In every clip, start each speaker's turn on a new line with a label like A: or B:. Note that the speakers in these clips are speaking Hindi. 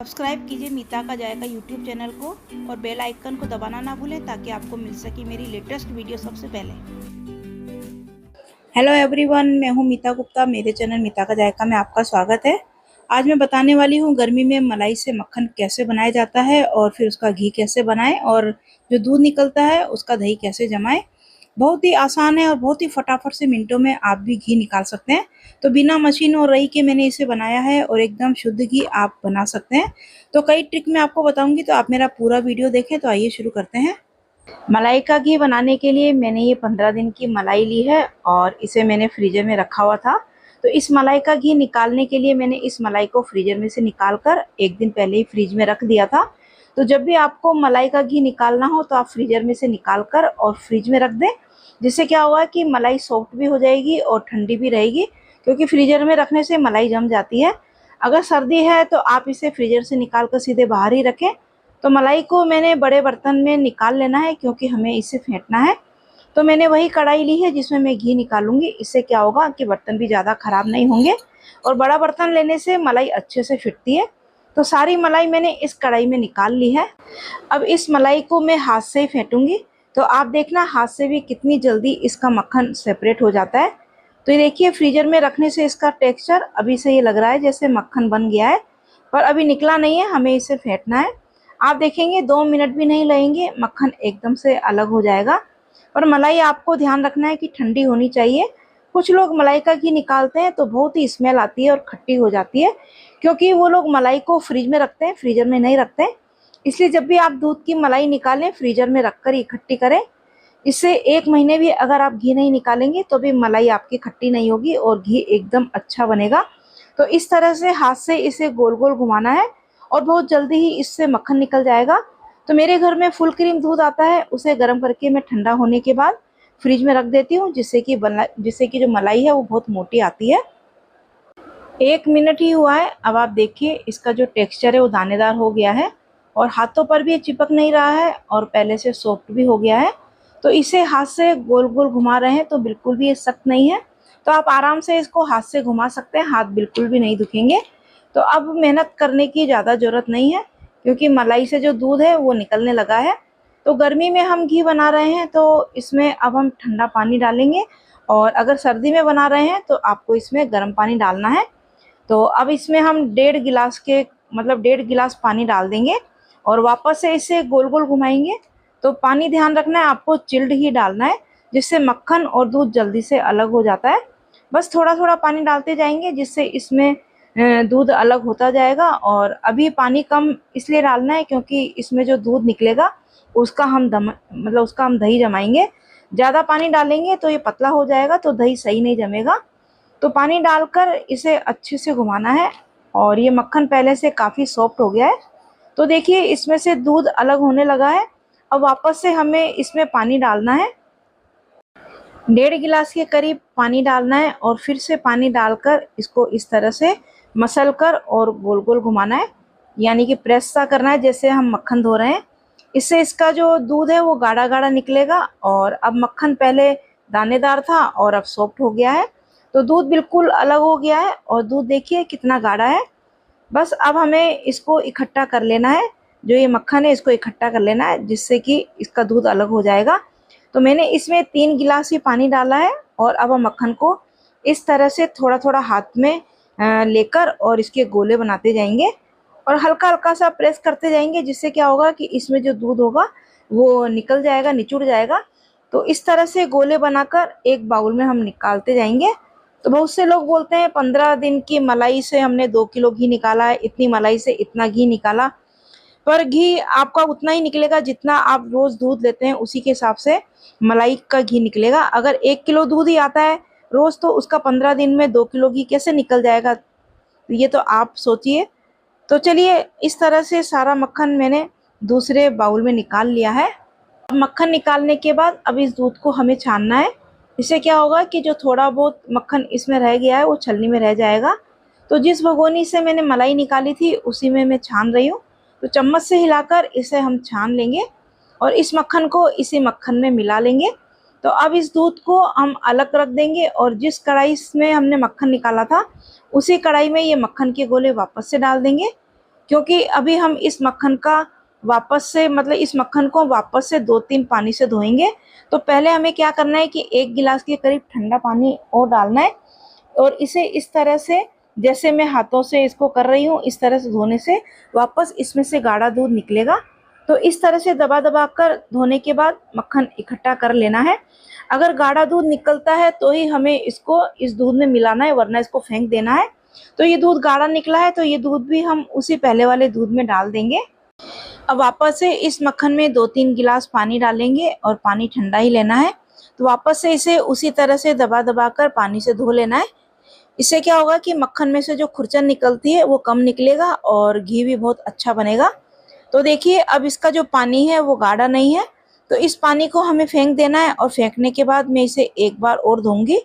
A: सब्सक्राइब कीजिए मीता का जायका यूट्यूब चैनल को और बेल आइकन को दबाना ना भूलें ताकि आपको मिल सके मेरी लेटेस्ट वीडियो सबसे पहले। हेलो एवरीवन, मैं हूं मीता गुप्ता। मेरे चैनल मीता का जायका में आपका स्वागत है। आज मैं बताने वाली हूं गर्मी में मलाई से मक्खन कैसे बनाया जाता है और फिर उसका घी कैसे बनाएं और जो दूध निकलता है उसका दही कैसे जमाएं। बहुत ही आसान है और बहुत ही फटाफट से मिनटों में आप भी घी निकाल सकते हैं। तो बिना मशीन और रई के मैंने इसे बनाया है और एकदम शुद्ध घी आप बना सकते हैं। तो कई ट्रिक मैं आपको बताऊंगी, तो आप मेरा पूरा वीडियो देखें। तो आइए शुरू करते हैं। मलाई का घी बनाने के लिए मैंने ये 15 दिन की मलाई ली है और इसे मैंने फ्रीजर में रखा हुआ था। तो इस मलाई का घी निकालने के लिए मैंने इस मलाई को फ्रीजर में से निकाल कर एक दिन पहले ही फ्रिज में रख दिया था। तो जब भी आपको मलाई का घी निकालना हो तो आप फ्रीजर में से निकाल कर और फ्रिज में रख दें। जिससे क्या होगा कि मलाई सॉफ्ट भी हो जाएगी और ठंडी भी रहेगी, क्योंकि फ्रीजर में रखने से मलाई जम जाती है। अगर सर्दी है तो आप इसे फ्रीजर से निकाल कर सीधे बाहर ही रखें। तो मलाई को मैंने बड़े बर्तन में निकाल लेना है, क्योंकि हमें इसे फेंटना है। तो मैंने वही कढ़ाई ली है जिसमें मैं घी निकालूंगी। इससे क्या होगा कि बर्तन भी ज़्यादा ख़राब नहीं होंगे और बड़ा बर्तन लेने से मलाई अच्छे से फिटती है। तो सारी मलाई मैंने इस कढ़ाई में निकाल ली है। अब इस मलाई को मैं हाथ से ही फेंटूंगी। तो आप देखना हाथ से भी कितनी जल्दी इसका मक्खन सेपरेट हो जाता है। तो ये देखिए, फ्रीजर में रखने से इसका टेक्सचर अभी से ये लग रहा है जैसे मक्खन बन गया है, पर अभी निकला नहीं है। हमें इसे फेंटना है। आप देखेंगे 2 मिनट भी नहीं लगेंगे, मक्खन एकदम से अलग हो जाएगा। पर मलाई आपको ध्यान रखना है कि ठंडी होनी चाहिए। कुछ लोग मलाई का घी निकालते हैं तो बहुत ही स्मेल आती है और खट्टी हो जाती है, क्योंकि वो लोग मलाई को फ्रिज में रखते हैं, फ्रीजर में नहीं रखते हैं। इसलिए जब भी आप दूध की मलाई निकालें फ्रीजर में रखकर इकट्ठी करें। इससे 1 महीने भी अगर आप घी नहीं निकालेंगे तो भी मलाई आपकी खट्टी नहीं होगी और घी एकदम अच्छा बनेगा। तो इस तरह से हाथ से इसे गोल गोल घुमाना है और बहुत जल्दी ही इससे मक्खन निकल जाएगा। तो मेरे घर में फुल क्रीम दूध आता है, उसे गर्म करके मैं ठंडा होने के बाद फ्रिज में रख देती हूँ, जिससे कि जो मलाई है वो बहुत मोटी आती है। 1 मिनट ही हुआ है। अब आप देखिए इसका जो टेक्सचर है वो दानेदार हो गया है और हाथों पर भी चिपक नहीं रहा है और पहले से सॉफ्ट भी हो गया है। तो इसे हाथ से गोल गोल घुमा रहे हैं तो बिल्कुल भी ये सख्त नहीं है। तो आप आराम से इसको हाथ से घुमा सकते हैं, हाथ बिल्कुल भी नहीं दुखेंगे। तो अब मेहनत करने की ज़्यादा ज़रूरत नहीं है, क्योंकि मलाई से जो दूध है वो निकलने लगा है। तो गर्मी में हम घी बना रहे हैं तो इसमें अब हम ठंडा पानी डालेंगे, और अगर सर्दी में बना रहे हैं तो आपको इसमें गर्म पानी डालना है। तो अब इसमें हम 1.5 गिलास पानी डाल देंगे और वापस से इसे गोल गोल घुमाएंगे। तो पानी ध्यान रखना है, आपको चिल्ड ही डालना है, जिससे मक्खन और दूध जल्दी से अलग हो जाता है। बस थोड़ा थोड़ा पानी डालते जाएंगे, जिससे इसमें दूध अलग होता जाएगा। और अभी पानी कम इसलिए डालना है क्योंकि इसमें जो दूध निकलेगा उसका हम दही जमाएंगे। ज़्यादा पानी डालेंगे तो ये पतला हो जाएगा, तो दही सही नहीं जमेगा। तो पानी डालकर इसे अच्छे से घुमाना है और ये मक्खन पहले से काफ़ी सॉफ्ट हो गया है। तो देखिए इसमें से दूध अलग होने लगा है। अब वापस से हमें इसमें पानी डालना है, 1.5 गिलास के करीब पानी डालना है और फिर से पानी डालकर इसको इस तरह से मसल कर और गोल गोल घुमाना है, यानी कि प्रेस सा करना है जैसे हम मक्खन धो रहे हैं। इससे इसका जो दूध है वो गाढ़ा गाढ़ा निकलेगा। और अब मक्खन पहले दानेदार था और अब सॉफ्ट हो गया है। तो दूध बिल्कुल अलग हो गया है और दूध देखिए कितना गाढ़ा है। बस अब हमें इसको इकट्ठा कर लेना है, जो ये मक्खन है इसको इकट्ठा कर लेना है, जिससे कि इसका दूध अलग हो जाएगा। तो मैंने इसमें 3 गिलास ही पानी डाला है और अब हम मक्खन को इस तरह से थोड़ा थोड़ा हाथ में लेकर और इसके गोले बनाते जाएंगे और हल्का हल्का सा प्रेस करते जाएंगे, जिससे क्या होगा कि इसमें जो दूध होगा वो निकल जाएगा, निचुड़ जाएगा। तो इस तरह से गोले बनाकर एक बाउल में हम निकालते जाएंगे। तो बहुत से लोग बोलते हैं 15 दिन की मलाई से हमने 2 किलो घी निकाला है, इतनी मलाई से इतना घी निकाला। पर घी आपका उतना ही निकलेगा जितना आप रोज दूध लेते हैं, उसी के हिसाब से मलाई का घी निकलेगा। अगर 1 किलो दूध ही आता है रोज, तो उसका 15 दिन में 2 किलो घी कैसे निकल जाएगा, ये तो आप सोचिए। तो चलिए, इस तरह से सारा मक्खन मैंने दूसरे बाउल में निकाल लिया है। अब मक्खन निकालने के बाद अब इस दूध को हमें छानना है। इससे क्या होगा कि जो थोड़ा बहुत मक्खन इसमें रह गया है वो छलनी में रह जाएगा। तो जिस भगोनी से मैंने मलाई निकाली थी उसी में मैं छान रही हूँ। तो चम्मच से हिलाकर इसे हम छान लेंगे और इस मक्खन को इसी मक्खन में मिला लेंगे। तो अब इस दूध को हम अलग रख देंगे और जिस कढ़ाई में हमने मक्खन निकाला था उसी कढ़ाई में ये मक्खन के गोले वापस से डाल देंगे क्योंकि अभी हम इस मक्खन का वापस से मतलब इस मक्खन को वापस से 2-3 पानी से धोएंगे। तो पहले हमें क्या करना है कि 1 गिलास के करीब ठंडा पानी और डालना है और इसे इस तरह से, जैसे मैं हाथों से इसको कर रही हूँ, इस तरह से धोने से वापस इसमें से गाढ़ा दूध निकलेगा। तो इस तरह से दबा दबा कर धोने के बाद मक्खन इकट्ठा कर लेना है। अगर गाढ़ा दूध निकलता है तो ही हमें इसको इस दूध में मिलाना है, वरना इसको फेंक देना है। तो ये दूध गाढ़ा निकला है तो ये दूध भी हम उसी पहले वाले दूध में डाल देंगे। अब वापस से इस मक्खन में 2-3 गिलास पानी डालेंगे और पानी ठंडा ही लेना है। तो वापस से इसे उसी तरह से दबा दबा कर पानी से धो लेना है। इससे क्या होगा कि मक्खन में से जो खुरचन निकलती है वो कम निकलेगा और घी भी बहुत अच्छा बनेगा। तो देखिए अब इसका जो पानी है वो गाढ़ा नहीं है, तो इस पानी को हमें फेंक देना है और फेंकने के बाद मैं इसे एक बार और धोऊंगी।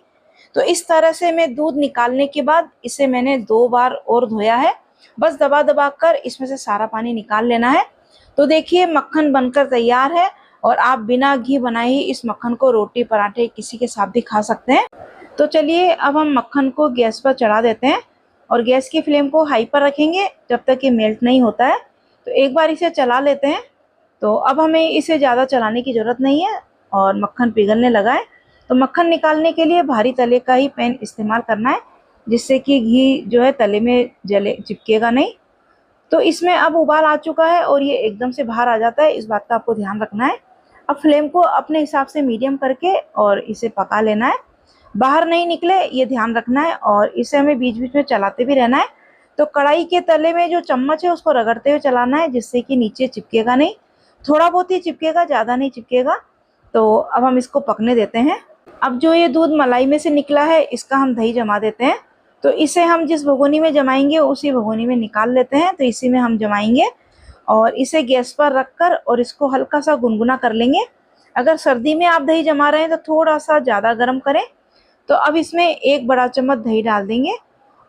A: तो इस तरह से मैं दूध निकालने के बाद इसे मैंने 2 बार और धोया है। बस दबा दबा कर इसमें से सारा पानी निकाल लेना है। तो देखिए मक्खन बनकर तैयार है और आप बिना घी बनाए ही इस मक्खन को रोटी पराठे किसी के साथ भी खा सकते हैं। तो चलिए अब हम मक्खन को गैस पर चढ़ा देते हैं और गैस की फ्लेम को हाई पर रखेंगे जब तक ये मेल्ट नहीं होता है। तो एक बार इसे चला लेते हैं। तो अब हमें इसे ज़्यादा चलाने की ज़रूरत नहीं है और मक्खन पिघलने लगा है। तो मक्खन निकालने के लिए भारी तले का ही पैन इस्तेमाल करना है, जिससे कि घी जो है तले में जले चिपकेगा नहीं। तो इसमें अब उबाल आ चुका है और ये एकदम से बाहर आ जाता है, इस बात का आपको ध्यान रखना है। अब फ्लेम को अपने हिसाब से मीडियम करके और इसे पका लेना है, बाहर नहीं निकले ये ध्यान रखना है और इसे हमें बीच बीच में चलाते भी रहना है। तो कढ़ाई के तले में जो चम्मच है उसको रगड़ते हुए चलाना है, जिससे कि नीचे चिपकेगा नहीं, थोड़ा बहुत ही चिपकेगा, ज़्यादा नहीं चिपकेगा। तो अब हम इसको पकने देते हैं। अब जो ये दूध मलाई में से निकला है इसका हम दही जमा देते हैं। तो इसे हम जिस भगोनी में जमाएंगे उसी भगोनी में निकाल लेते हैं। तो इसी में हम जमाएंगे और इसे गैस पर रखकर और इसको हल्का सा गुनगुना कर लेंगे। अगर सर्दी में आप दही जमा रहे हैं तो थोड़ा सा ज़्यादा गर्म करें। तो अब इसमें 1 बड़ा चम्मच दही डाल देंगे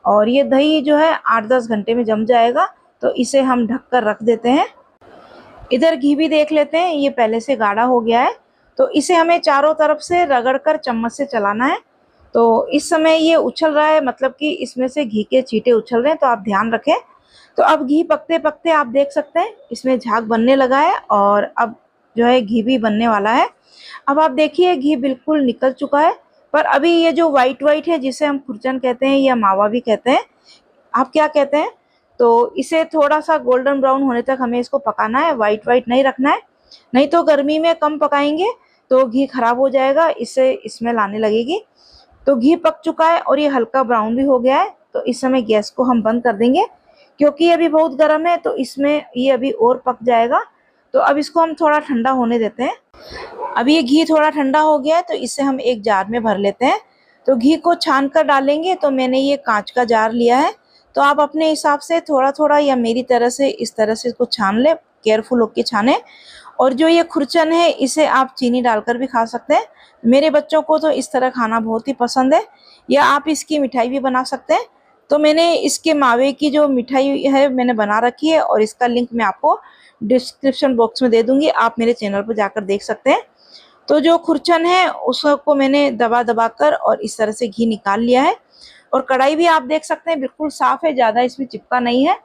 A: और ये दही जो है 8-10 घंटे में जम जाएगा। तो इसे हम ढक कर रख देते हैं। इधर घी भी देख लेते हैं, ये पहले से गाढ़ा हो गया है। तो इसे हमें चारों तरफ से रगड़कर चम्मच से चलाना है। तो इस समय ये उछल रहा है, मतलब कि इसमें से घी के छींटे उछल रहे हैं, तो आप ध्यान रखें। तो अब घी पकते पकते आप देख सकते हैं इसमें झाग बनने लगा है और अब जो है घी भी बनने वाला है। अब आप देखिए घी बिल्कुल निकल चुका है, पर अभी ये जो वाइट वाइट है जिसे हम खुरचन कहते हैं या मावा भी कहते हैं, आप क्या कहते हैं, तो इसे थोड़ा सा गोल्डन ब्राउन होने तक हमें इसको पकाना है, वाइट वाइट नहीं रखना है। नहीं तो गर्मी में कम पकाएंगे तो घी खराब हो जाएगा, इससे स्मेल आने लगेगी। तो घी पक चुका है और ये हल्का ब्राउन भी हो गया है। तो इस समय गैस को हम बंद कर देंगे, क्योंकि ये अभी बहुत गर्म है तो इसमें ये अभी और पक जाएगा। तो अब इसको हम थोड़ा ठंडा होने देते हैं। अब ये घी थोड़ा ठंडा हो गया है तो इसे हम एक जार में भर लेते हैं। तो घी को छान कर डालेंगे। तो मैंने ये कांच का जार लिया है, तो आप अपने हिसाब से थोड़ा थोड़ा या मेरी तरह से इस तरह से इसको छान ले, केयरफुल होकर छाने। और जो ये खुरचन है इसे आप चीनी डालकर भी खा सकते हैं। मेरे बच्चों को तो इस तरह खाना बहुत ही पसंद है, या आप इसकी मिठाई भी बना सकते हैं। तो मैंने इसके मावे की जो मिठाई है मैंने बना रखी है और इसका लिंक मैं आपको डिस्क्रिप्शन बॉक्स में दे दूंगी, आप मेरे चैनल पर जाकर देख सकते हैं। तो जो खुरचन है उसको मैंने दबा दबा कर और इस तरह से घी निकाल लिया है और कढ़ाई भी आप देख सकते हैं बिल्कुल साफ है, ज़्यादा इसमें चिपका नहीं है।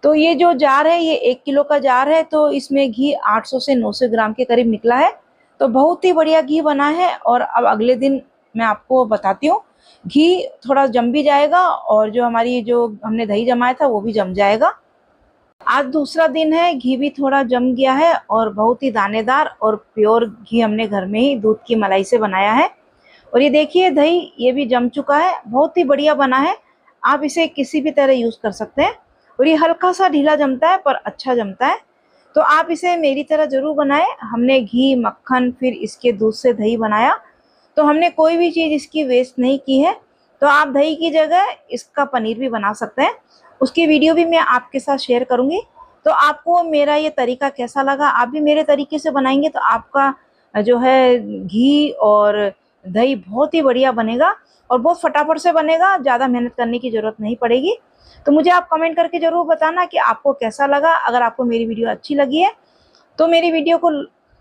A: तो ये जो जार है ये 1 किलो का जार है, तो इसमें घी 800 से 900 ग्राम के करीब निकला है। तो बहुत ही बढ़िया घी बना है। और अब अगले दिन मैं आपको बताती हूँ, घी थोड़ा जम भी जाएगा और जो हमारी जो हमने दही जमाया था वो भी जम जाएगा। आज दूसरा दिन है, घी भी थोड़ा जम गया है और बहुत ही दानेदार और प्योर घी हमने घर में ही दूध की मलाई से बनाया है। और ये देखिए दही ये भी जम चुका है, बहुत ही बढ़िया बना है। आप इसे किसी भी तरह यूज़ कर सकते हैं और ये हल्का सा ढीला जमता है पर अच्छा जमता है। तो आप इसे मेरी तरह ज़रूर बनाएं। हमने घी, मक्खन, फिर इसके दूध से दही बनाया, तो हमने कोई भी चीज़ इसकी वेस्ट नहीं की है। तो आप दही की जगह इसका पनीर भी बना सकते हैं, उसकी वीडियो भी मैं आपके साथ शेयर करूँगी। तो आपको मेरा ये तरीका कैसा लगा, आप भी मेरे तरीके से बनाएंगे तो आपका जो है घी और दही बहुत ही बढ़िया बनेगा और बहुत फटाफट से बनेगा, ज़्यादा मेहनत करने की ज़रूरत नहीं पड़ेगी। तो मुझे आप कमेंट करके ज़रूर बताना कि आपको कैसा लगा। अगर आपको मेरी वीडियो अच्छी लगी है तो मेरी वीडियो को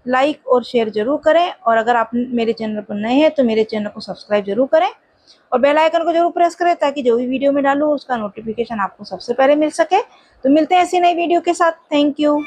A: लाइक और शेयर ज़रूर करें, और अगर आप मेरे चैनल पर नए हैं तो मेरे चैनल को सब्सक्राइब ज़रूर करें। और बेल आइकन को जरूर प्रेस करें ताकि जो भी वीडियो में डालूँ उसका नोटिफिकेशन आपको सबसे पहले मिल सके। तो मिलते हैं ऐसी नई वीडियो के साथ। Thank you.